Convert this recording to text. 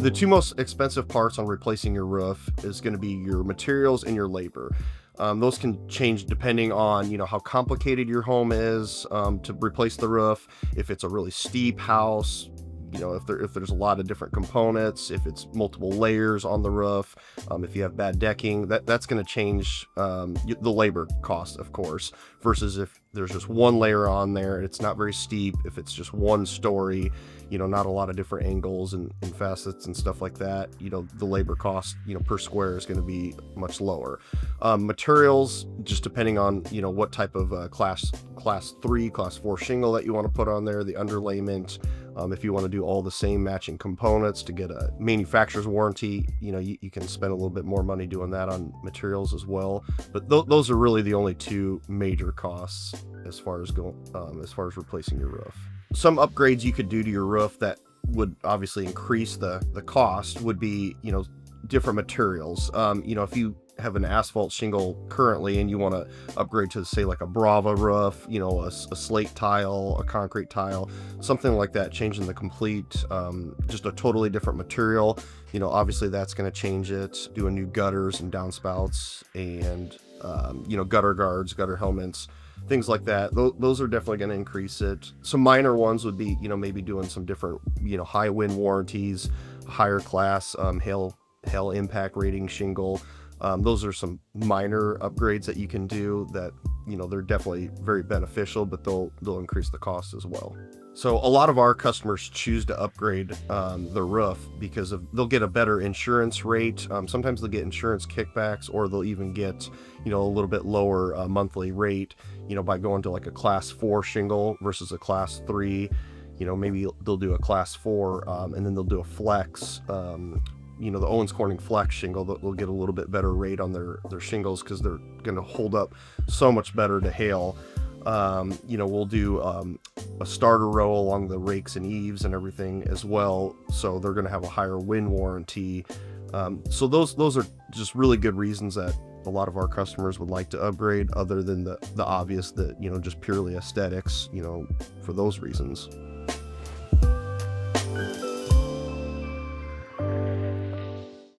The two most expensive parts on replacing your roof is going to be your materials and your labor. Those can change depending on how complicated your home is to replace the roof. If it's a really steep house, if there's a lot of different components, if it's multiple layers on the roof, if you have bad decking, that's going to change the labor cost, of course, versus if there's just one layer on there, it's not very steep. If it's just one story, not a lot of different angles and facets and stuff like that, the labor cost, per square is going to be much lower. Materials, just depending on, what type of class 3, class 4 shingle that you want to put on there, the underlayment. If you want to do all the same matching components to get a manufacturer's warranty, you can spend a little bit more money doing that on materials as well. But those are really the only two major costs as far as replacing your roof. Some upgrades you could do to your roof that would obviously increase the cost would be, different materials. If you have an asphalt shingle currently and you want to upgrade to, say, like a Brava roof, a slate tile, a concrete tile, something like that, changing the complete, just a totally different material, obviously that's going to change it. Doing new gutters and downspouts and gutter guards, gutter helmets, things like that. Those are definitely going to increase it. Some minor ones would be, maybe doing some different, high wind warranties, higher class, hail impact rating shingle. Those are some minor upgrades that you can do that, they're definitely very beneficial, but they'll increase the cost as well. So a lot of our customers choose to upgrade their roof because they'll get a better insurance rate. Sometimes they'll get insurance kickbacks, or they'll even get, a little bit lower monthly rate, by going to like a class 4 shingle versus a class 3. Maybe they'll do a class 4 and then they'll do a flex. The Owens Corning Flex shingle, they'll get a little bit better rate on their shingles because they're going to hold up so much better to hail. We'll do a starter row along the rakes and eaves and everything as well, so they're going to have a higher wind warranty. So those are just really good reasons that a lot of our customers would like to upgrade, other than the obvious that, just purely aesthetics, for those reasons.